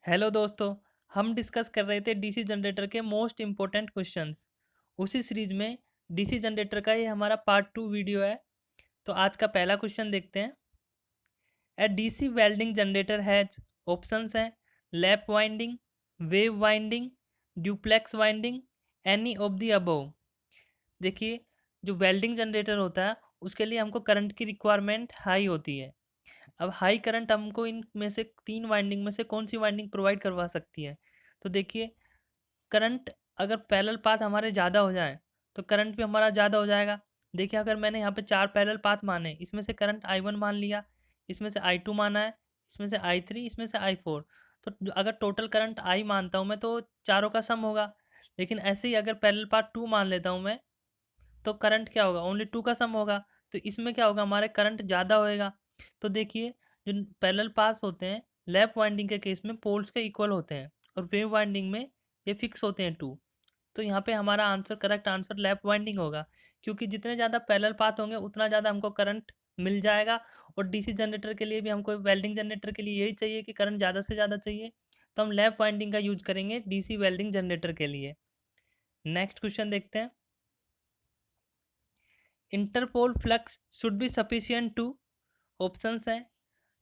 Hello दोस्तों। हम discuss कर रहे थे डीसी जनरेटर के मोस्ट इम्पोर्टेंट क्वेश्चंस। उसी सीरीज में डीसी जनरेटर का ये हमारा पार्ट 2 वीडियो है। तो आज का पहला क्वेश्चन देखते हैं। A DC welding generator has options हैं lap winding, wave winding, duplex winding, any of the above. देखिए, जो वेल्डिंग जनरेटर होता है उसके लिए हमको करंट की रिक्वायरमेंट हाई होती है। अब हाई करंट हमको इनमें से तीन वाइंडिंग में से कौन सी वाइंडिंग प्रोवाइड करवा सकती है? तो देखिए, करंट अगर पैरेलल पाथ हमारे ज़्यादा हो जाए तो करंट भी हमारा ज़्यादा हो जाएगा। देखिए, अगर मैंने यहाँ पे चार पैरेलल पाथ माने, इसमें से करंट I1 मान लिया, इसमें से I2 माना है, इसमें से I3, इसमें से I4। तो अगर टोटल करंट I मानता हूँ मैं तो चारों का सम होगा। लेकिन ऐसे ही अगर पैरेलल पाथ 2 मान लेता हूँ मैं तो करंट क्या होगा? ओनली 2 का सम होगा। तो इसमें क्या होगा? हमारे करंट ज़्यादा होएगा। तो देखिए, जो पैरेलल पाथ्स होते हैं लैप वाइंडिंग के केस में पोल्स के इक्वल होते हैं और वेव वाइंडिंग में ये फिक्स होते हैं 2। तो यहाँ पे हमारा answer, correct answer lap winding होगा, क्योंकि जितने ज़्यादा पैरेलल पाथ होंगे उतना ज़्यादा हमको करंट मिल जाएगा। और डीसी जनरेटर के लिए भी हमको, वेल्डिंग जनरेटर के लिए यही चाहिए कि करंट ज़्यादा से ज़्यादा चाहिए। तो हम लैप वाइंडिंग का यूज करेंगे डीसी वेल्डिंग जनरेटर के लिए। नेक्स्ट क्वेश्चन देखते हैं। Interpole flux should be sufficient to, options हैं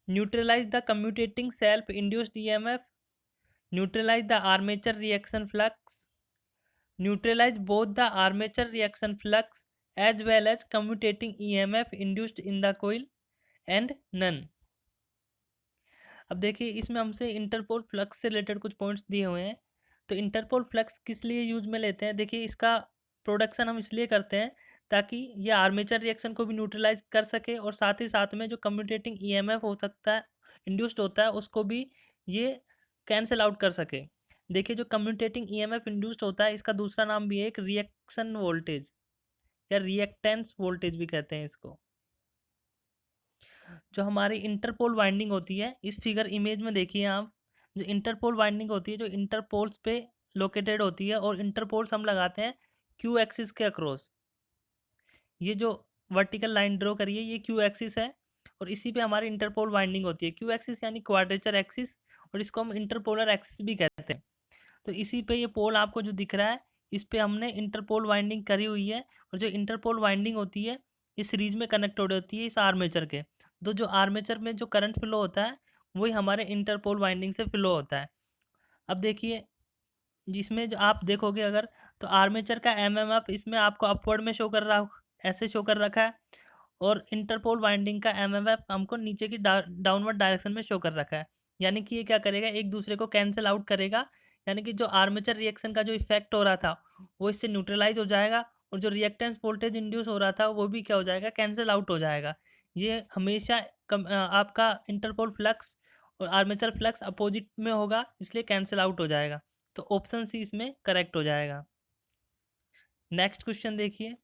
neutralize the commutating self induced EMF, neutralize the armature reaction flux, neutralize both the armature reaction flux as well as commutating EMF induced in the coil, and none. अब देखिए, इसमें हमसे interpole flux से related कुछ points दिए हुए हैं। तो इंटरपोल फ्लक्स किस लिए यूज में लेते हैं? देखिए, इसका प्रोडक्शन हम इसलिए करते हैं ताकि ये आर्मेचर रिएक्शन को भी न्यूट्रलाइज कर सके और साथ ही साथ में जो कम्यूटेटिंग ईएमएफ हो सकता है, इंड्यूस्ड होता है, उसको भी ये कैंसिल आउट कर सके। देखिए, जो कम्यूटेटिंग ईएमएफ इंड्यूस्ड होता है, इसका दूसरा नाम भी है एक रिएक्शन वोल्टेज या रिएक्टेंस वोल्टेज भी कहते हैं इसको। जो हमारी इंटरपोल वाइंडिंग होती है, इस फिगर इमेज में देखिए आप, जो इंटरपोल वाइंडिंग होती है जो इंटरपोल्स पे लोकेटेड होती है, और इंटरपोल्स हम लगाते हैं क्यू एक्सिस के अक्रॉस। ये जो वर्टिकल लाइन ड्रॉ करिए, ये क्यू एक्सिस है और इसी पे हमारी इंटरपोल वाइंडिंग होती है। क्यू एक्सिस यानी क्वाड्रेचर एक्सिस, और इसको हम इंटरपोलर एक्सिस भी कहते हैं। तो इसी पे ये पोल आपको जो दिख रहा है, इस पे हमने इंटरपोल वाइंडिंग करी हुई है। और जो इंटरपोल वाइंडिंग होती है, इस सीरीज में कनेक्टेड होती है इस आर्मेचर के। तो जो आर्मेचर में जो करंट फ्लो होता है, वही हमारे इंटरपोल वाइंडिंग से फ्लो होता है। अब देखिए, जिसमें जो आप देखोगे अगर, तो आर्मेचर का एमएमएफ इसमें आपको अपवर्ड में शो कर रहा, ऐसे शो कर रखा है, और इंटरपोल वाइंडिंग का एमएमएफ हमको नीचे की डाउनवर्ड डायरेक्शन में शो कर रखा है। यानी कि ये क्या करेगा? एक दूसरे को कैंसिल आउट करेगा। यानी कि जो आर्मेचर रिएक्शन का जो इफेक्ट हो रहा था वो इससे न्यूट्रलाइज हो जाएगा, और जो रिएक्टेंस वोल्टेज इंड्यूस हो रहा था वो भी क्या हो जाएगा? कैंसिल आउट हो जाएगा। ये हमेशा आपका इंटरपोल फ्लक्स और आर्मेचर फ्लक्स अपोजिट में होगा, इसलिए कैंसिल आउट हो जाएगा। तो ऑप्शन सी इसमें करेक्ट हो जाएगा। नेक्स्ट क्वेश्चन देखिए।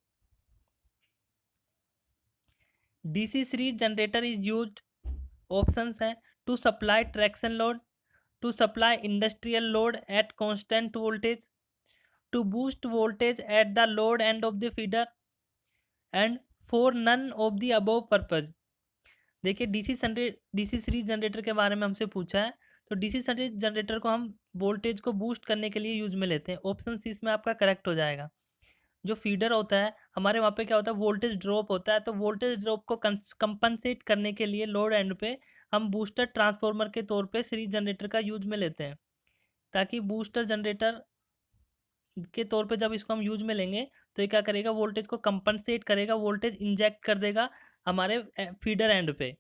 DC series generator is used, options हैं to supply traction load, to supply industrial load at constant voltage, to boost voltage at the load end of the feeder, and for none of the above purpose. देखिए, DC series generator के बारे में हमसे पूछा है। तो DC series generator को हम वोल्टेज को बूस्ट करने के लिए यूज में लेते हैं। ऑप्शन सी इसमें आपका करेक्ट हो जाएगा। जो फीडर होता है हमारे, वहाँ पे क्या होता है? वोल्टेज ड्रॉप होता है। तो वोल्टेज ड्रॉप को कंपनसेट करने के लिए लोड एंड पे हम बूस्टर ट्रांसफार्मर के तौर पे सीरीज जनरेटर का यूज में लेते हैं, ताकि बूस्टर जनरेटर के तौर पे जब इसको हम यूज में लेंगे तो ये क्या करेगा? वोल्टेज को कंपनसेट करेगा, वोल्टेज इंजेक्ट कर देगा हमारे फीडर एंड पे।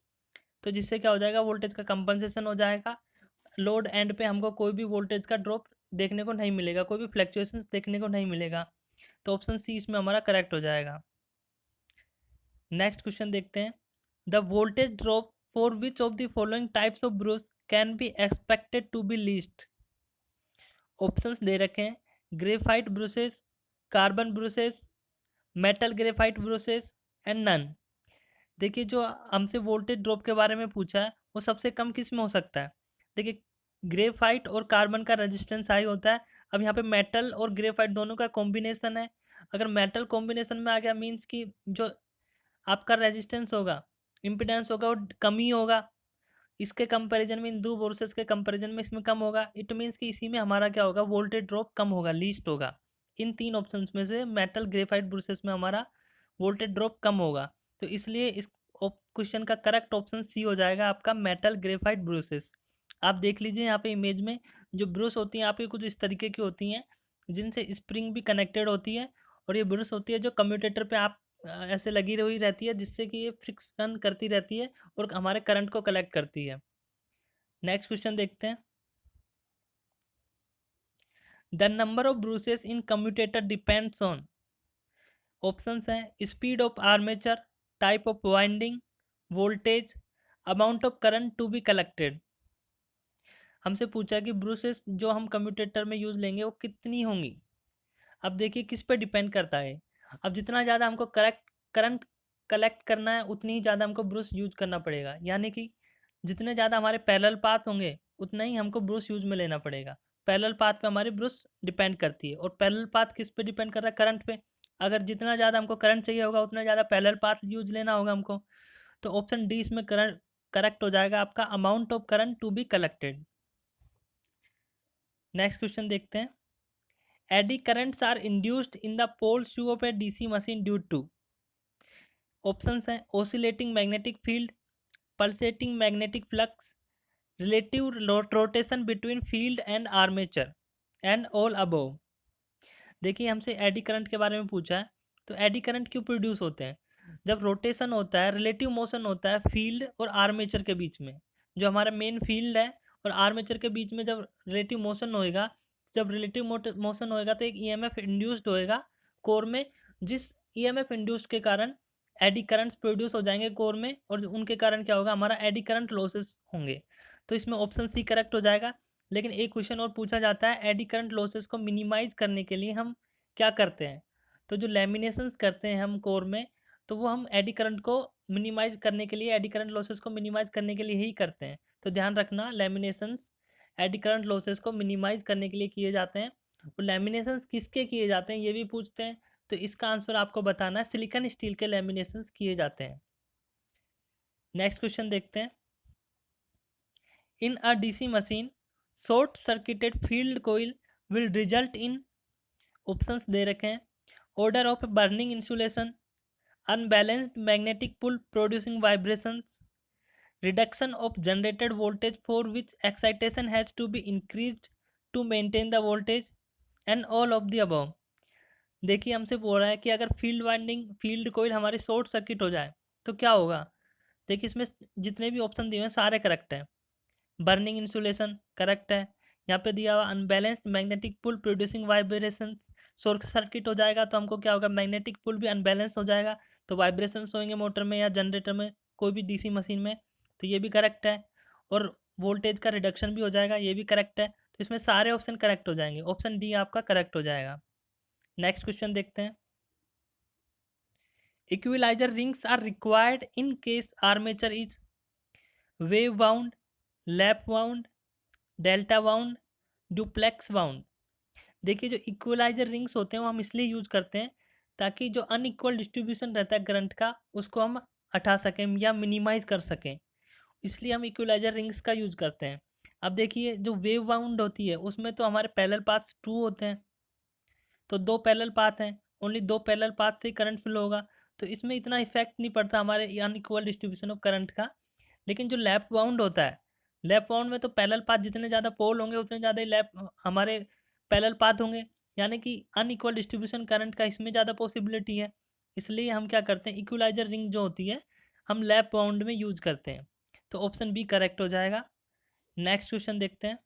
तो जिससे क्या हो जाएगा? वोल्टेज का कंपनसेशन हो जाएगा। लोड एंड पे हमको कोई भी वोल्टेज का ड्रॉप देखने को नहीं मिलेगा, कोई भी फ्लक्चुएशंस देखने को नहीं मिलेगा। तो ऑप्शन सी इसमें हमारा करेक्ट हो जाएगा। नेक्स्ट क्वेश्चन देखते हैं। The voltage drop for which of the following types of brush can be expected to be least. Options दे रखे हैं graphite brushes, carbon brushes, metal graphite brushes, and none. देखिए, जो हमसे वोल्टेज ड्रॉप के बारे में पूछा है वो सबसे कम किस में हो सकता है? देखिए, ग्रेफाइट और कार्बन का रेजिस्टेंस हाई होता है। अब यहाँ पे मेटल और ग्रेफाइट दोनों का कॉम्बिनेशन है। अगर मेटल कॉम्बिनेशन में आ गया, मीन्स कि जो आपका रेजिस्टेंस होगा, इम्पिडेंस होगा, वो कम ही होगा। इसके कंपैरिजन में, इन दो ब्रुसेस के कंपैरिजन में इसमें कम होगा। इट मीन्स कि इसी में हमारा क्या होगा, वोल्टेज ड्रॉप कम होगा, लीस्ट होगा। इन 3 ऑप्शंस में से मेटल ग्रेफाइट ब्रुसेस में हमारा वोल्टेज ड्रॉप कम होगा। तो इसलिए इस क्वेश्चन का करेक्ट ऑप्शन सी हो जाएगा आपका, मेटल ग्रेफाइट ब्रुसेस। आप देख लीजिए यहाँ पे इमेज में जो ब्रुश होती हैं आपकी कुछ इस तरीके की होती हैं, जिनसे स्प्रिंग भी कनेक्टेड होती है। और ये ब्रुश होती है जो कम्यूटेटर पे आप ऐसे लगी हुई रहती है, जिससे कि ये फ्रिक्शन करती रहती है और हमारे करंट को कलेक्ट करती है। नेक्स्ट क्वेश्चन देखते हैं। The number of brushes in commutator depends on, options हैं speed of armature, type of winding, voltage, amount of current to be collected. हमसे पूछा कि ब्रूसेस जो हम कम्यूटेटर में यूज लेंगे वो कितनी होंगी। अब देखिए किस पे डिपेंड करता है। अब जितना ज़्यादा हमको करेक्ट करंट कलेक्ट करना है, उतनी ही ज़्यादा हमको ब्रूस यूज करना पड़ेगा। यानी कि जितने ज़्यादा हमारे पैरेलल पाथ होंगे, उतना ही हमको ब्रूस यूज में लेना पड़ेगा। पैरेलल पाथ पे हमारी ब्रूस डिपेंड करती है। और पैरेलल पाथ किस पे डिपेंड कर रहा है, करंट पे। अगर जितना ज़्यादा हमको करंट चाहिए होगा, उतना ज़्यादा पैरेलल पाथ यूज लेना होगा हमको। तो ऑप्शन डी इसमें करंट करेक्ट हो जाएगा आपका, amount of current to be collected. Next question देखते हैं। Eddy currents are induced in the pole shoe of a DC machine due to, options हैं oscillating magnetic field, pulsating magnetic flux, relative rotation between field and armature, and all above. देखिए हमसे eddy current के बारे में पूछा है। तो eddy current क्यों प्रोड्यूस होते हैं, जब रोटेशन होता है, रिलेटिव मोशन होता है फील्ड और आर्मेचर के बीच में। जो हमारा मेन फील्ड है और आर्मेचर के बीच में जब रिलेटिव मोशन होएगा, जब रिलेटिव मोशन होएगा तो एक ईएमएफ इंड्यूस्ड होएगा कोर में, जिस ईएमएफ इंड्यूस्ड के कारण एडी करंट्स प्रोड्यूस हो जाएंगे कोर में, और उनके कारण क्या होगा, हमारा एडी करंट लॉसेस होंगे। तो इसमें ऑप्शन सी करेक्ट हो जाएगा। लेकिन एक क्वेश्चन और पूछा जाता है, एडी करंट लॉसेस को मिनिमाइज करने के लिए हम क्या करते हैं। तो जो लैमिनेशंस करते हैं हम कोर में, तो वो हम एडी करंट को मिनिमाइज करने के लिए, एडी करंट लॉसेस को मिनिमाइज करने के लिए ही करते हैं। तो ध्यान रखना, लैमिनेशंस एडी करंट लॉसेस को मिनिमाइज करने के लिए किए जाते हैं। और लैमिनेशंस किसके किए जाते हैं ये भी पूछते हैं। तो इसका आंसर आपको बताना है, सिलिकॉन स्टील के लैमिनेशंस किए जाते हैं। नेक्स्ट क्वेश्चन देखते हैं। In a DC machine short circuited field coil will result in, options दे रखे हैं odour of burning insulation, unbalanced magnetic pull producing vibrations, reduction of generated voltage for which excitation has to be increased to maintain the voltage, and all of the above. देखिए हमसे बोल रहा है कि अगर फील्ड वाइंडिंग फील्ड कोइल हमारी short circuit हो जाए तो क्या होगा। देखिए इसमें जितने भी ऑप्शन दिए हैं सारे करेक्ट हैं। बर्निंग इंसुलेशन करेक्ट है। यहाँ पे दिया हुआ unbalanced magnetic pull producing vibrations, short circuit हो जाएगा तो हमको क्या होगा, मैग्नेटिक पुल भी अनबैलेंस हो जाएगा, तो वाइब्रेशंस होंगे मोटर में या जनरेटर में, कोई भी डीसी मशीन में। तो ये भी करेक्ट है। और वोल्टेज का रिडक्शन भी हो जाएगा, ये भी करेक्ट है। तो इसमें सारे ऑप्शन करेक्ट हो जाएंगे, ऑप्शन डी आपका करेक्ट हो जाएगा। नेक्स्ट क्वेश्चन देखते हैं। Equaliser rings are required in case armature is wave bound, lap bound, delta bound, duplex bound. देखिए जो इक्वलाइजर रिंग्स होते हैं वो हम इसलिए यूज करते हैं ताकि जो अनइक्वल डिस्ट्रीब्यूशन रहता है करंट का, उसको हम हटा सकें या मिनिमाइज कर सकें। इसलिए हम इक्वलाइजर रिंग्स का यूज करते हैं। अब देखिए जो वेव बाउंड होती है उसमें तो हमारे पैरेलल पाथ्स 2 होते हैं, तो 2 पैरेलल पाथ हैं, ओनली 2 पैरेलल पाथ से ही करंट फ्लो होगा। तो इसमें इतना इफेक्ट नहीं पड़ता हमारे अनइक्वल डिस्ट्रीब्यूशन ऑफ करंट का। लेकिन जो लैप बाउंड होता है, लैप बाउंड में तो पैरेलल पाथ जितने ज़्यादा पोल होंगे उतने ज़्यादा ही लैप हमारे पैरेलल पाथ होंगे। यानी कि अनइक्वल डिस्ट्रीब्यूशन करंट का इसमें ज़्यादा पॉसिबिलिटी है। इसलिए हम क्या करते हैं, इक्वलाइजर रिंग जो होती है हम लैप बाउंड में यूज करते हैं। तो ऑप्शन बी करेक्ट हो जाएगा। नेक्स्ट क्वेश्चन देखते हैं।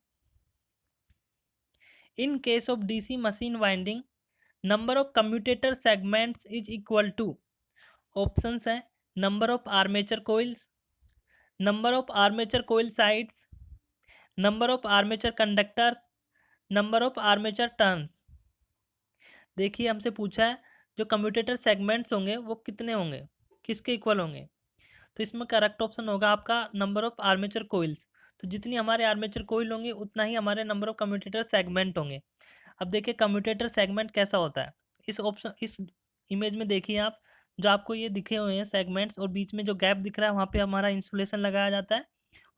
In case of DC machine winding number of commutator segments is equal to, options हैं number of armature coils, number of armature coil sides, number of armature conductors, number of armature turns. देखिए हमसे पूछा है जो commutator segments होंगे वो कितने होंगे, किसके इक्वल होंगे। तो इसमें करेक्ट ऑप्शन होगा आपका नंबर ऑफ आर्मेचर कोइल्स। तो जितनी हमारे आर्मेचर कोइल होंगे उतना ही हमारे नंबर ऑफ कम्यूटेटर सेगमेंट होंगे। अब देखिए कम्यूटेटर सेगमेंट कैसा होता है, इस ऑप्शन इस इमेज में देखिए आप, जो आपको ये दिखे हुए हैं सेगमेंट्स और बीच में जो गैप दिख रहा है वहाँ पे हमारा इंसुलेशन लगाया जाता है।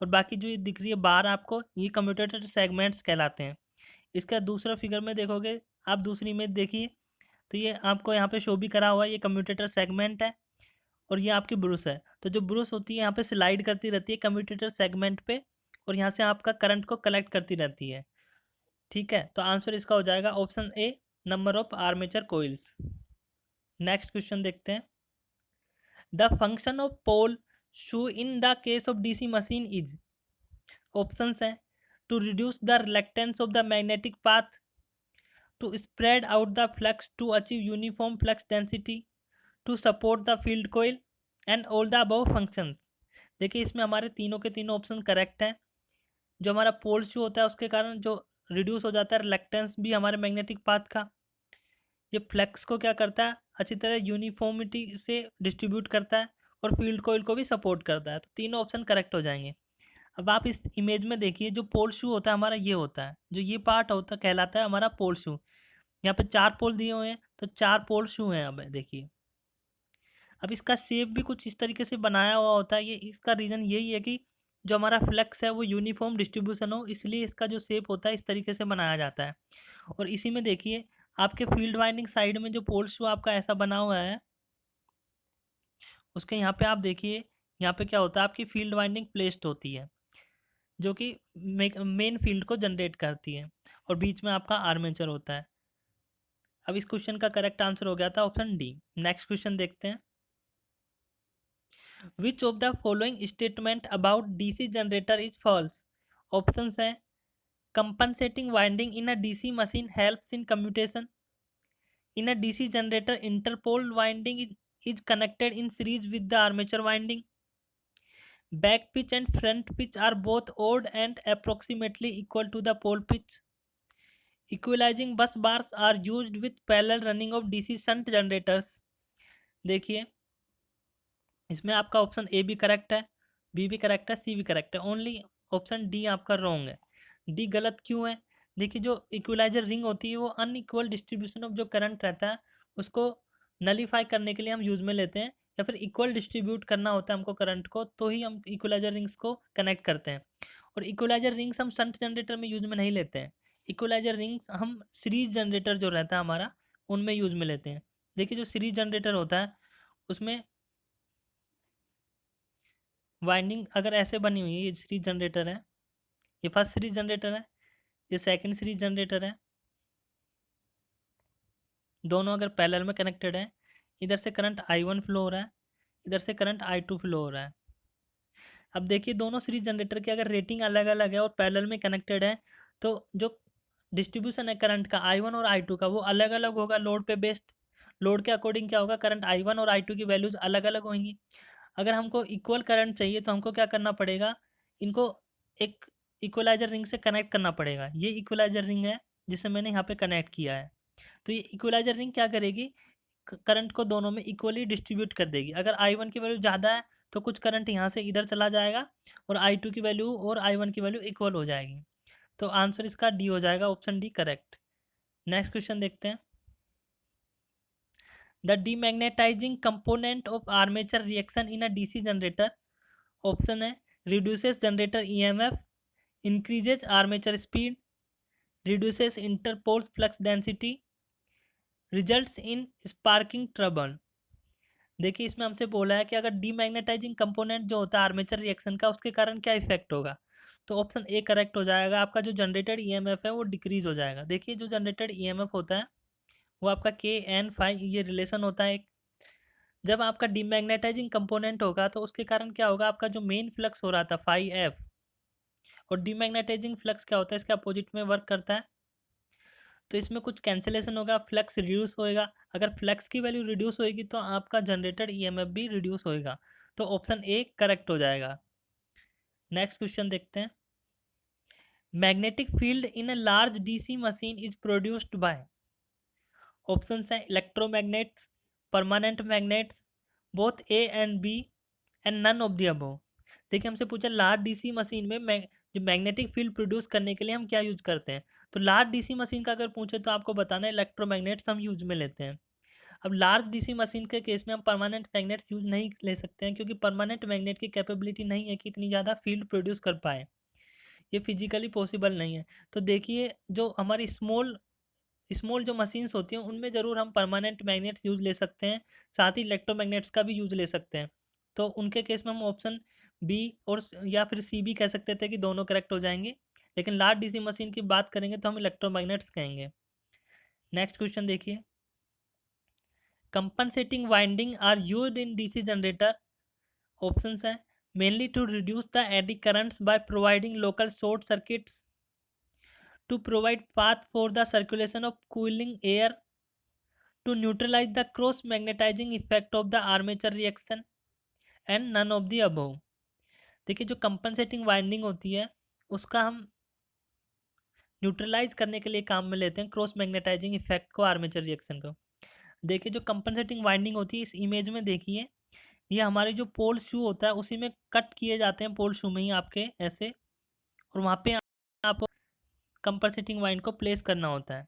और बाकी जो ये दिख रही है बार आपको, ये कम्यूटेटर सेगमेंट्स कहलाते हैं। इसका दूसरा फिगर में देखोगे आप, दूसरी इमेज देखिए तो ये आपको यहाँ पे शो भी करा हुआ है, ये कम्यूटेटर सेगमेंट है और ये आपकी ब्रुश है। तो जो ब्रुश होती है यहाँ पे स्लाइड करती रहती है कम्यूटेटर सेगमेंट पे और यहाँ से आपका करंट को कलेक्ट करती रहती है। ठीक है, तो आंसर इसका हो जाएगा option A, number of armature coils. Next question देखते हैं। The function of pole shoe in the case of DC machine is, options हैं to reduce the reluctance of the magnetic path, to spread out the flux to achieve uniform flux density, to support the field coil and all the above functions. देखिए इसमें हमारे तीनों के तीनों option correct हैं। जो हमारा पोल शू होता है उसके कारण जो रिड्यूस हो जाता है रिलक्टेंस भी हमारे मैग्नेटिक पाथ का, ये फ्लक्स को क्या करता है अच्छी तरह यूनिफॉर्मिटी से डिस्ट्रीब्यूट करता है और फील्ड कोइल को भी सपोर्ट करता है। तो तीनों ऑप्शन करेक्ट हो जाएंगे। अब आप इस इमेज में देखिए, जो पोल शू होता है हमारा ये होता है, जो ये पार्ट होता है कहलाता है हमारा पोल शू। यहाँ पे 4 पोल दिए हुए हैं तो 4 पोल शू हैं। अब देखिए, अब इसका शेप भी कुछ इस तरीके से बनाया हुआ होता है। ये इसका रीज़न यही है कि जो हमारा फ्लक्स है वो यूनिफॉर्म डिस्ट्रीब्यूशन हो, इसलिए इसका जो शेप होता है इस तरीके से बनाया जाता है। और इसी में देखिए आपके फील्ड वाइंडिंग साइड में जो पोल शू आपका ऐसा बना हुआ है, उसके यहाँ पे आप देखिए, यहाँ पे क्या होता है आपकी फील्ड वाइंडिंग प्लेस्ड होती है जो कि मेन फील्ड को जनरेट करती है और बीच में आपका आर्मेचर होता है। अब इस क्वेश्चन का करेक्ट आंसर हो गया था ऑप्शन डी। नेक्स्ट क्वेश्चन देखते हैं। Which of the following statement about DC generator is false. Options हैं compensating winding in a DC machine helps in commutation, in a DC generator interpole winding is connected in series with the armature winding, back pitch and front pitch are both odd and approximately equal to the pole pitch, equalizing bus bars are used with parallel running of DC shunt generators। देखिए इसमें आपका option A भी correct है, B भी correct है, सी भी correct है, only option D आपका रॉन्ग है। डी गलत क्यों है? देखिए जो इक्वलाइजर रिंग होती है वो अनइक्वल डिस्ट्रीब्यूशन ऑफ जो करंट रहता है उसको नलीफाई करने के लिए हम यूज में लेते हैं, या फिर इक्वल डिस्ट्रीब्यूट करना होता है हमको करंट को, तो ही हम इक्वलाइजर रिंग्स को कनेक्ट करते हैं। और इक्वलाइजर रिंग्स हम शंट जनरेटर में यूज में नहीं लेते हैं। इक्वलाइजर रिंग्स हम सीरीज जनरेटर जो रहता है हमारा उनमें यूज में लेते हैं। देखिए जो सीरीज जनरेटर होता है उसमें वाइंडिंग अगर ऐसे बनी हुई है, ये सीरीज जनरेटर है, ये फर्स्ट सीरीज जनरेटर है, ये सेकंड सीरीज जनरेटर है, दोनों अगर पैरेलल में कनेक्टेड है, इधर से करंट I1 फ्लो हो रहा है, इधर से करंट I2 फ्लो हो रहा है। अब देखिए दोनों सीरीज जनरेटर की अगर रेटिंग अलग अलग है और पैरेलल में कनेक्टेड है तो जो डिस्ट्रीब्यूशन है करंट का I1 और I2 का वो अलग अलग होगा लोड पे बेस्ड। लोड के अकॉर्डिंग क्या होगा, करंट I1 और I2 की वैल्यूज अलग अलग होंगी। अगर हमको इक्वल करंट चाहिए तो हमको क्या करना पड़ेगा, इनको एक इक्वलाइजर रिंग से कनेक्ट करना पड़ेगा। ये इक्वलाइजर रिंग है जिसे मैंने यहाँ पे कनेक्ट किया है। तो ये इक्वलाइजर रिंग क्या करेगी, करंट को दोनों में इक्वली डिस्ट्रीब्यूट कर देगी। अगर I1 की वैल्यू ज़्यादा है तो कुछ करंट यहाँ से इधर चला जाएगा और I2 की वैल्यू और I1 की वैल्यू इक्वल हो जाएगी। तो आंसर इसका डी हो जाएगा, option D correct. Next question देखते हैं। The demagnetizing component of armature reaction in a DC generator, option है reduces generator EMF, increases armature speed, reduces interpoles flux density, results in sparking trouble. देखिए इसमें हमसे बोला है कि अगर डीमैग्नेटाइजिंग कंपोनेंट जो होता है आर्मेचर रिएक्शन का उसके कारण क्या इफेक्ट होगा। तो ऑप्शन ए करेक्ट हो जाएगा, आपका जो जनरेटेड ईएमएफ है वो डिक्रीज हो जाएगा। देखिए जो जनरेटेड ईएमएफ होता है वो आपका K/N ये रिलेशन होता है एक। जब आपका डीमैग्नेटाइजिंग कंपोनेंट होगा तो उसके कारण क्या होगा, आपका जो मेन फ्लक्स हो रहा था φF, और डीमैग्नेटाइजिंग फ्लक्स क्या होता है इसके अपोजिट में वर्क करता है, तो इसमें कुछ कैंसिलेशन होगा, फ्लक्स रिड्यूस होएगा। अगर फ्लक्स की वैल्यू रिड्यूस होएगी तो आपका जनरेटेड ईएमएफ भी रिड्यूस होएगा। तो ऑप्शन ए करेक्ट हो जाएगा। नेक्स्ट क्वेश्चन देखते हैं। Magnetic field in a large DC machine is produced by, options हैं electromagnets, permanent magnets, both A and B and none of the above. देखिए हमसे पूछा लार्ज डीसी मशीन में जो मैग्नेटिक फील्ड प्रोड्यूस करने के लिए हम क्या यूज करते हैं। तो लार्ज डीसी मशीन का अगर पूछे तो आपको बताना है इलेक्ट्रोमैग्नेट्स हम यूज में लेते हैं। अब लार्ज डीसी मशीन के केस में हम परमानेंट मैग्नेट्स यूज नहीं ले सकते हैं, क्योंकि परमानेंट मैग्नेट की कैपेबिलिटी नहीं है कि इतनी ज़्यादा फील्ड प्रोड्यूस कर पाए, ये फिजिकली पॉसिबल नहीं है। तो देखिए जो हमारी स्मॉल स्मॉल जो मशीन्स होती हैं उनमें ज़रूर हम परमानेंट मैग्नेट्स यूज ले सकते हैं, साथ ही इलेक्ट्रोमैग्नेट्स का भी यूज ले सकते हैं। तो उनके केस में हम ऑप्शन बी और या फिर सी भी कह सकते थे कि दोनों करेक्ट हो जाएंगे, लेकिन लार्ज डीसी मशीन की बात करेंगे तो हम इलेक्ट्रोमैग्नेट्स कहेंगे। नेक्स्ट क्वेश्चन देखिए, compensating winding are used in DC generator. Options हैं mainly to reduce the eddy currents by providing local short circuits, to provide path for the circulation of cooling air, to neutralize the cross magnetizing effect of the armature reaction, and none of the above। देखिए जो compensating winding होती है उसका हम neutralise करने के लिए काम में लेते हैं क्रॉस मैग्नेटाइजिंग इफेक्ट को, आर्मेचर रिएक्शन को। देखिए जो कंपनसेटिंग वाइंडिंग होती है, इस इमेज में देखिए ये हमारे जो पोल शू होता है उसी में कट किए जाते हैं, पोल शू में ही आपके ऐसे, और वहाँ पे आप कंपनसेटिंग वाइंड को प्लेस करना होता है।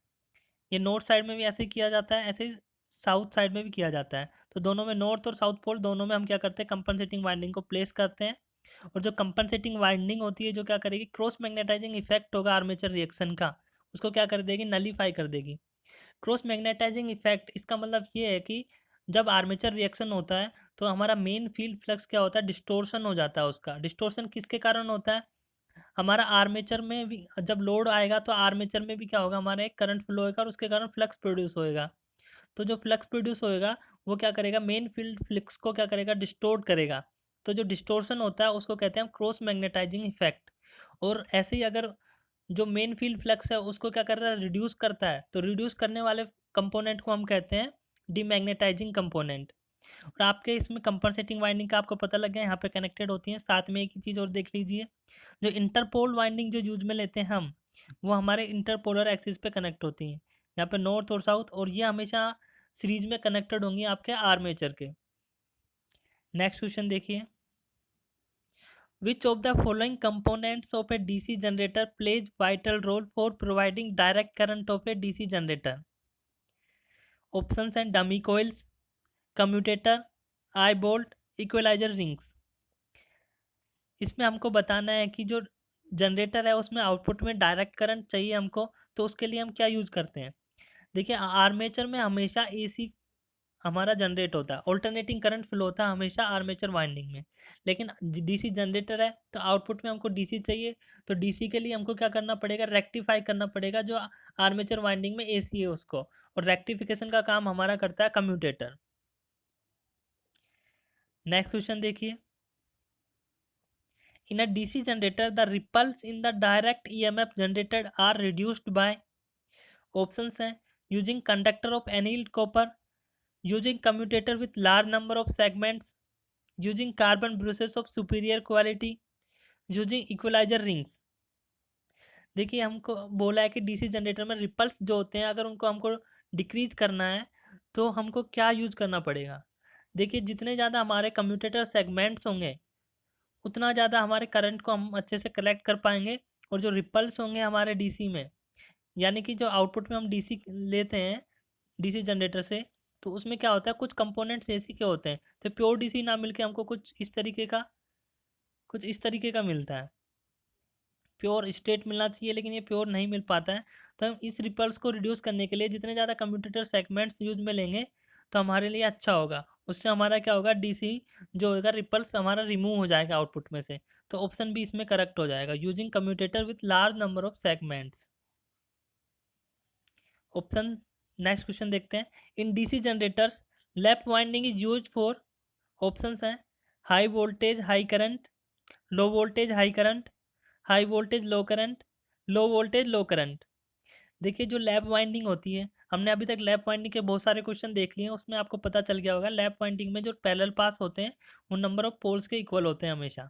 ये नॉर्थ साइड में भी ऐसे ही किया जाता है, ऐसे ही साउथ साइड में भी किया जाता है। तो दोनों में, नॉर्थ और साउथ पोल दोनों में हम क्या करते हैं, कंपनसेटिंग वाइंडिंग को प्लेस करते हैं। और जो कंपनसेटिंग वाइंडिंग होती है जो क्या करेगी, क्रॉस मैग्नेटाइजिंग इफेक्ट होगा आर्मेचर रिएक्शन का, उसको क्या कर देगी, नलीफाई कर देगी। क्रॉस मैग्नेटाइजिंग इफेक्ट इसका मतलब ये है कि जब आर्मेचर रिएक्शन होता है तो हमारा मेन फील्ड फ्लक्स क्या होता है, डिस्टोर्शन हो जाता है। उसका डिस्टोर्शन किसके कारण होता है, हमारा आर्मेचर में भी जब लोड आएगा तो आर्मेचर में भी क्या होगा, हमारा एक करंट फ्लो होगा और उसके कारण फ्लक्स प्रोड्यूस होएगा। तो जो फ्लक्स प्रोड्यूस होएगा वो क्या करेगा, मेन फील्ड फ्लक्स को क्या करेगा, डिस्टोर्ट करेगा। तो जो डिस्टोर्शन होता है उसको कहते हैं क्रॉस मैग्नेटाइजिंग इफेक्ट। और ऐसे ही अगर जो मेन फील्ड फ्लक्स है उसको क्या कर रहा है, रिड्यूस करता है, तो रिड्यूस करने वाले कंपोनेंट को हम कहते हैं डीमैग्नेटाइजिंग कंपोनेंट। और आपके इसमें कंपनसेटिंग वाइंडिंग का आपको पता लग गया, यहाँ पे कनेक्टेड होती हैं। साथ में एक ही चीज़ और देख लीजिए, जो इंटरपोल वाइंडिंग जो यूज में लेते हैं हम, वो हमारे इंटरपोलर एक्सिस पे कनेक्ट होती हैं, यहाँ पे नॉर्थ और साउथ, और ये हमेशा सीरीज में कनेक्टेड होंगी आपके आर्मेचर के। नेक्स्ट क्वेश्चन देखिए, which of the following components of a DC generator plays vital role for providing direct current of a DC generator. Options हैं dummy coils, commutator, eye bolt, equalizer rings. इसमें हमको बताना है कि जो generator है उसमें आउटपुट में डायरेक्ट करंट चाहिए हमको, तो उसके लिए हम क्या यूज करते हैं। देखिए आर्मेचर में हमेशा एसी हमारा जनरेट होता है, ऑल्टरनेटिंग करंट फ्लो होता है हमेशा आर्मेचर वाइंडिंग में। लेकिन डीसी जनरेटर है तो आउटपुट में हमको डीसी चाहिए, तो डीसी के लिए हमको क्या करना पड़ेगा, रेक्टिफाई करना पड़ेगा जो आर्मेचर वाइंडिंग में एसी है उसको, और रेक्टिफिकेशन का काम हमारा करता है कम्यूटेटर। नेक्स्ट क्वेश्चन देखिए, in a DC generator the ripples in the direct EMF generated are reduced by। options हैं using conductor of annealed copper, using commutator with large number of segments, using carbon brushes of superior quality, using equalizer rings। देखिए हमको बोला है कि DC generator में ripples जो होते हैं अगर उनको हमको डिक्रीज करना है तो हमको क्या यूज करना पड़ेगा। देखिए जितने ज़्यादा हमारे कम्यूटेटर सेगमेंट्स होंगे उतना ज़्यादा हमारे करंट को हम अच्छे से कलेक्ट कर पाएंगे, और जो रिपल्स होंगे हमारे डीसी में, यानी कि जो आउटपुट में हम डीसी लेते हैं डीसी जनरेटर से, तो उसमें क्या होता है, कुछ कंपोनेंट्स एसी के होते हैं, तो प्योर डीसी ना मिलके हमको कुछ इस तरीके का मिलता है। प्योर स्टेट मिलना चाहिए लेकिन ये प्योर नहीं मिल पाता है। तो हम इस रिपल्स को रिड्यूस करने के लिए जितने ज़्यादा कम्यूटेटर सेगमेंट्स यूज में लेंगे तो हमारे लिए अच्छा होगा। उससे हमारा क्या होगा, डीसी जो होगा रिपल्स हमारा रिमूव हो जाएगा आउटपुट में से। तो ऑप्शन बी इसमें करेक्ट हो जाएगा, using commutator with large number of segments. Option next question देखते हैं, in DC generators lap winding is use for. Options हैं high voltage high current, low voltage high current, high voltage low current, low voltage low current. देखिए जो lap winding होती है, हमने अभी तक लैप वाइंडिंग के बहुत सारे क्वेश्चन देख लिए हैं, उसमें आपको पता चल गया होगा लैप वाइंडिंग में जो पैरेलल पास होते हैं वो नंबर ऑफ पोल्स के इक्वल होते हैं हमेशा।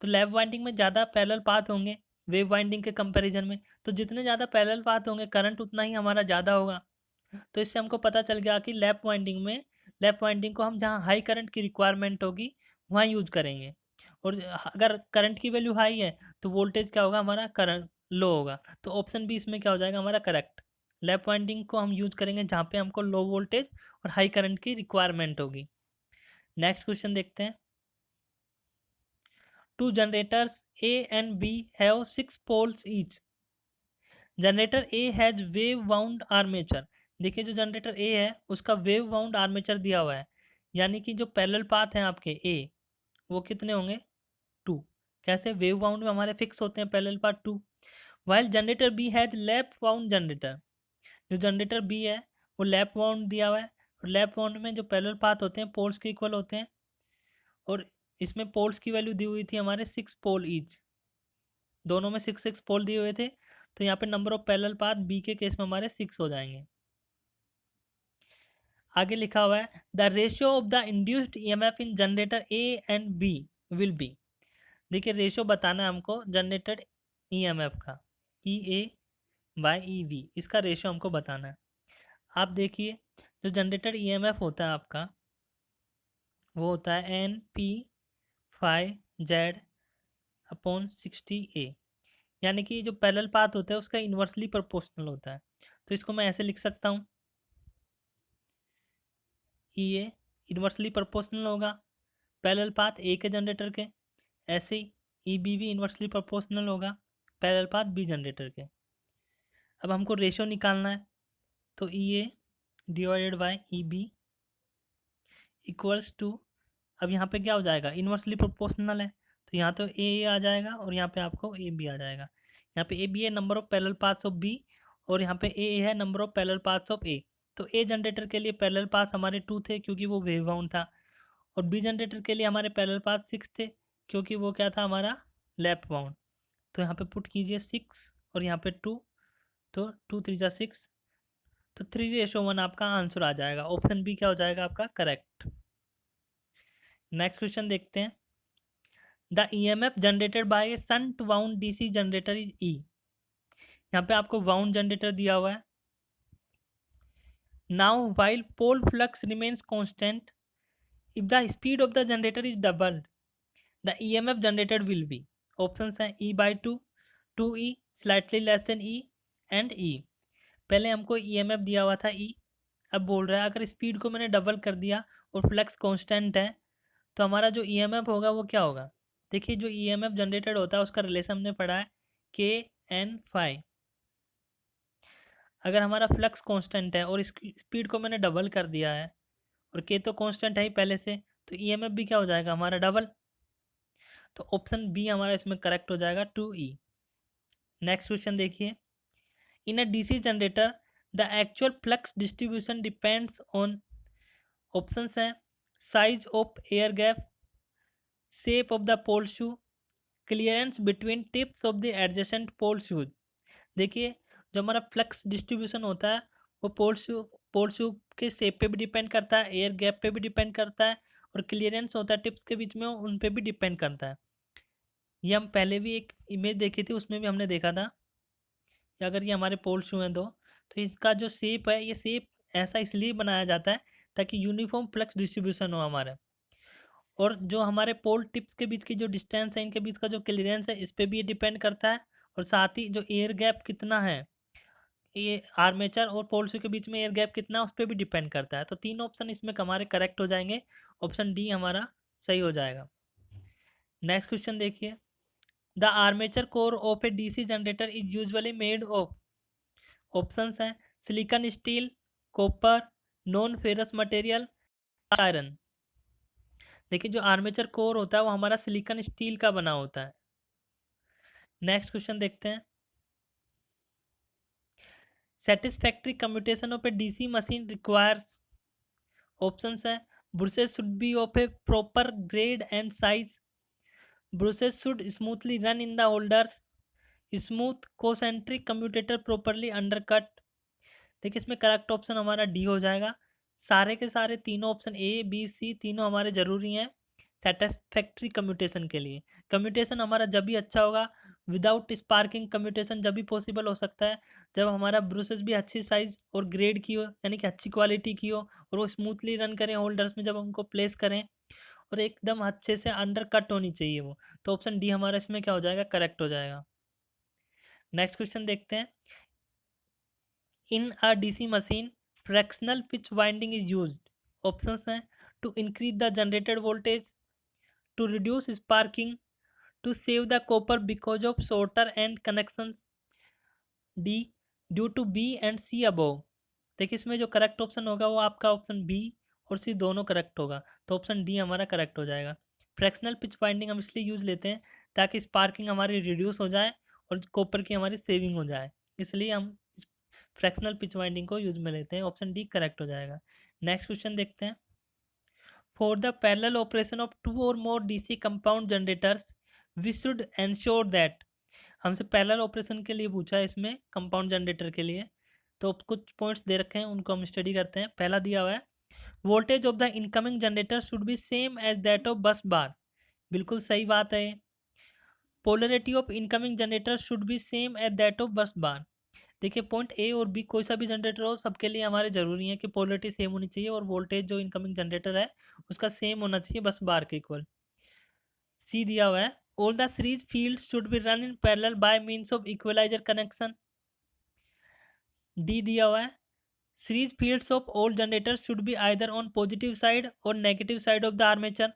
तो लैप वाइंडिंग में ज़्यादा पैरेलल पाथ होंगे वेव वाइंडिंग के कंपैरिजन में, तो जितने ज़्यादा पैरेलल पाथ होंगे करंट उतना ही हमारा ज़्यादा होगा। तो इससे हमको पता चल गया कि लैप वाइंडिंग को हम जहाँ हाई करंट की रिक्वायरमेंट होगी वहाँ यूज करेंगे, और अगर करंट की वैल्यू हाई है तो वोल्टेज क्या होगा, हमारा करंट लो होगा। तो ऑप्शन बी इसमें क्या हो जाएगा हमारा करेक्ट। लैप वाइंडिंग को हम यूज करेंगे जहाँ पे हमको लो वोल्टेज और हाई करंट की रिक्वायरमेंट होगी। नेक्स्ट क्वेश्चन देखते हैं। Two generators A and B have 6 poles each. Generator A has wave wound armature. देखिए जो जनरेटर ए है उसका वेव वाउंड आर्मेचर दिया हुआ है, यानी कि जो पैरेलल पाथ हैं आपके ए, वो कितने होंगे? 2। कैसे? वेव वाउंड में हमारे फिक्स होते हैं parallel path 2। While generator B has lap wound generator. जो जनरेटर बी है वो लैप वाउंड दिया हुआ है, और लैप वाउंड में जो पैरेलल पाथ होते हैं पोल्स के इक्वल होते हैं, और इसमें पोल्स की वैल्यू दी हुई थी हमारे 6 पोल ईच। दोनों में 6 पोल दिए हुए थे, तो यहाँ पे number of parallel path B के केस में हमारे 6 हो जाएंगे। आगे लिखा हुआ है the ratio of the induced EMF in generator A and B will be. देखिए रेशियो बताना है हमको जनरेटेड ईएमएफ का, E A by E B, इसका रेशियो हमको बताना है। आप देखिए जो जनरेटेड ईएमएफ होता है आपका वो होता है N P five Z upon 60 A, यानी कि जो पैरेलल पाथ होता है उसका इन्वर्सली प्रोपोर्शनल होता है। तो इसको मैं ऐसे लिख सकता हूँ, ई ए इन्वर्सली प्रोपोर्शनल होगा पैरेलल पाथ ए के जनरेटर के, ऐसे ही ई बी भी इन्वर्सली प्रोपोर्शनल होगा पैरेलल पाथ बी जनरेटर के। अब हमको रेशियो निकालना है, तो E A divided by E B equals to, अब यहाँ पे क्या हो जाएगा? इन्वर्सली प्रोपोर्शनल है, तो यहाँ तो ए आ जाएगा और यहाँ पे आपको ए बी आ जाएगा। यहाँ पे ए बी है number of parallel paths of B, और यहाँ पे ए है number of parallel paths of A. तो ए जनरेटर के लिए पैरेलल पाथ हमारे 2 थे क्योंकि वो वेव बाउंड था, और बी जनरेटर के लिए हमारे पैरेलल पाथ 6 थे क्योंकि वो क्या था? हमारा लैप बाउंड। तो यहाँ पे पुट कीजिए 6 और यहाँ पे 2, तो 2 3 जा 6, तो 3:1 आपका आंसर आ जाएगा। ऑप्शन बी क्या हो जाएगा आपका? करेक्ट। नेक्स्ट क्वेश्चन देखते हैं। The EMF generated by a shunt wound DC generator is E. यहाँ पे आपको वाउंड जनरेटर दिया हुआ है। Now while pole flux remains constant, if the speed of the generator is doubled, the EMF generated will be. Options हैं E by two, two E, slightly less than E, and E. पहले हमको EMF दिया हुआ था ई, अब बोल रहा है अगर स्पीड को मैंने डबल कर दिया और फ्लक्स कांस्टेंट है तो हमारा जो ईएमएफ होगा वो क्या होगा? देखिए जो ईएमएफ जनरेटेड होता है उसका रिलेशन हमने पढ़ा है के एन फाई। अगर हमारा फ्लक्स कांस्टेंट है और स्पीड को मैंने डबल कर दिया है, और के तो कांस्टेंट है ही पहले से, तो ईएमएफ भी क्या हो जाएगा हमारा? डबल। तो ऑप्शन बी हमारा इसमें करेक्ट हो जाएगा, 2E। नेक्स्ट क्वेश्चन देखिए। In a DC generator the actual flux distribution depends on, options हैं size of air gap, shape of the pole shoe, clearance between tips of the adjacent pole shoes. देखिए जो हमारा flux distribution होता है वो पोल शू के shape पे भी डिपेंड करता है, एयर गैप पे भी डिपेंड करता है, और क्लियरेंस होता है टिप्स के बीच में उन पे भी डिपेंड करता है। ये हम पहले भी एक इमेज देखी थी, उसमें भी हमने देखा था कि अगर ये हमारे पोल शू हैं दो, तो इसका जो शेप है ये शेप ऐसा इसलिए बनाया जाता है ताकि यूनिफॉर्म फ्लक्स डिस्ट्रीब्यूशन हो हमारे, और जो हमारे पोल टिप्स के बीच की जो डिस्टेंस है इनके बीच का जो क्लियरेंस है इस पे भी ये डिपेंड करता है, और साथ ही जो एयर गैप कितना है ये आर्मेचर और पोल शू के बीच में एयर गैप कितना है उस पर भी डिपेंड करता है। तो तीन ऑप्शन इसमें हमारे करेक्ट हो जाएंगे, ऑप्शन डी हमारा सही हो जाएगा। नेक्स्ट क्वेश्चन देखिए। The armature core of a DC generator is usually made of, options हैं silicon steel, copper, non ferrous material, iron. देखिए जो आर्मेचर कोर होता है वो हमारा सिलिकॉन स्टील का बना होता है। नेक्स्ट क्वेश्चन देखते हैं। Satisfactory commutation of a DC machine requires, options है brushes should be of a proper grade and size, brushes should smoothly run in the holders, smooth concentric commutator properly undercut. देखिए इसमें correct option हमारा D हो जाएगा। सारे के सारे तीनों ऑप्शन ए बी सी तीनों हमारे जरूरी हैं सेटिस्फैक्ट्री कम्यूटेशन के लिए। कम्यूटेशन हमारा जब भी अच्छा होगा, विदाउट स्पार्किंग कम्यूटेशन जब भी पॉसिबल हो सकता है जब हमारा ब्रुशेस भी अच्छी साइज और ग्रेड की हो, यानी कि अच्छी क्वालिटी की हो, और वो स्मूथली रन करें होल्डर्स में जब हमको प्लेस करें, और एकदम अच्छे से अंडर कट होनी चाहिए वो। तो ऑप्शन डी हमारा इसमें क्या हो जाएगा? करेक्ट हो जाएगा। नेक्स्ट क्वेश्चन देखते हैं। In a DC machine fractional pitch winding is used. Options हैं to increase the generated voltage, to reduce sparking, to save the copper because of shorter end connections, D due to B and C above. देखिए इसमें जो correct option होगा वो आपका option B और सी दोनों correct होगा, तो ऑप्शन डी हमारा करेक्ट हो जाएगा। फ्रैक्शनल पिच वाइंडिंग हम इसलिए यूज लेते हैं ताकि स्पार्किंग हमारी रिड्यूस हो जाए और कॉपर की हमारी सेविंग हो जाए, इसलिए हम फ्रैक्शनल पिच वाइंडिंग को यूज में लेते हैं। ऑप्शन डी करेक्ट हो जाएगा। नेक्स्ट क्वेश्चन देखते हैं। For the parallel operation of two or more DC compound generators we should ensure that. हमसे पैरेलल ऑपरेशन के लिए पूछा है इसमें, कंपाउंड जनरेटर के लिए, तो कुछ पॉइंट्स दे रखे हैं उनको हम स्टडी करते हैं। पहला दिया हुआ है voltage of the incoming generator should be same as that of bus bar. बिल्कुल सही बात है। Polarity of incoming generator should be same as that of bus bar. देखिए पॉइंट ए और बी कोई सा भी जनरेटर हो सबके लिए हमारे जरूरी है कि पोलरिटी सेम होनी चाहिए और वोल्टेज जो इनकमिंग जनरेटर है उसका सेम होना चाहिए बस बार के इक्वल। सी दिया हुआ है all the series field should be run in parallel by means of equaliser connection. D दिया हुआ है series fields of all generator should be either on positive side or negative side of the armature.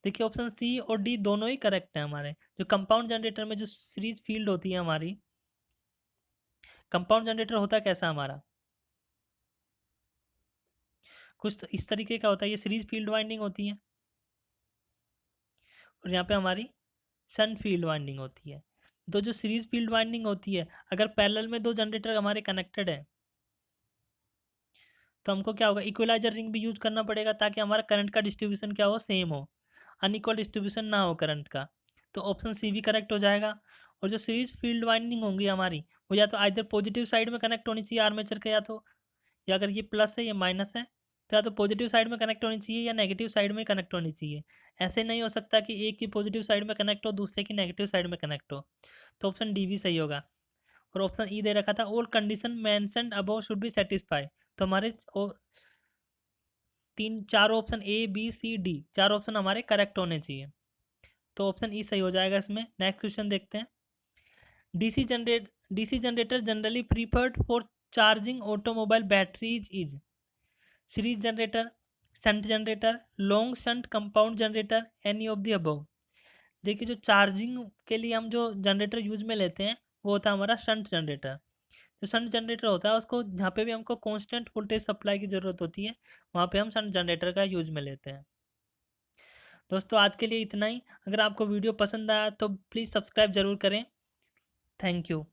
देखिए option C और D दोनों ही correct है हमारे। जो compound generator में जो सीरीज फील्ड होती है हमारी, कंपाउंड जनरेटर होता है कैसा हमारा, कुछ तो इस तरीके का होता है। ये सीरीज फील्ड वाइंडिंग होती है और यहाँ पे हमारी शन फील्ड वाइंडिंग होती है। तो जो सीरीज फील्ड वाइंडिंग होती है, अगर पैरेलल में दो जनरेटर हमारे कनेक्टेड है तो हमको क्या होगा, इक्वलाइजर रिंग भी यूज करना पड़ेगा ताकि हमारा करंट का डिस्ट्रीब्यूशन क्या हो, सेम हो, अनइक्वल डिस्ट्रीब्यूशन ना हो करंट का। तो ऑप्शन सी भी करेक्ट हो जाएगा। और जो सीरीज फील्ड वाइंडिंग होंगी हमारी, वो या तो आइदर पॉजिटिव साइड में कनेक्ट होनी चाहिए आर्मेचर के, या अगर ये प्लस है या माइनस है तो या तो पॉजिटिव साइड में कनेक्ट होनी चाहिए या नेगेटिव साइड में कनेक्ट होनी चाहिए। ऐसे नहीं हो सकता कि एक की पॉजिटिव साइड में कनेक्ट हो दूसरे की नेगेटिव साइड में कनेक्ट हो। तो ऑप्शन डी भी सही होगा। और ऑप्शन ई दे रखा था all condition mentioned above should be satisfy. तो हमारे तीन चार option A B C D चार ऑप्शन हमारे करेक्ट होने चाहिए, तो ऑप्शन ई सही हो जाएगा इसमें। नेक्स्ट क्वेश्चन देखते हैं। DC generator generally preferred for charging automobile batteries is series generator, shunt generator, long shunt compound generator, any of the above. देखिए जो चार्जिंग के लिए हम जो जनरेटर यूज में लेते हैं वो होता है हमारा शंट जनरेटर। जो शंट जनरेटर होता है उसको जहाँ पे भी हमको कांस्टेंट वोल्टेज सप्लाई की ज़रूरत होती है वहाँ पे हम शंट जनरेटर का यूज में लेते हैं। दोस्तों आज के लिए इतना ही। अगर आपको वीडियो पसंद आया तो प्लीज़ सब्सक्राइब ज़रूर करें। Thank you.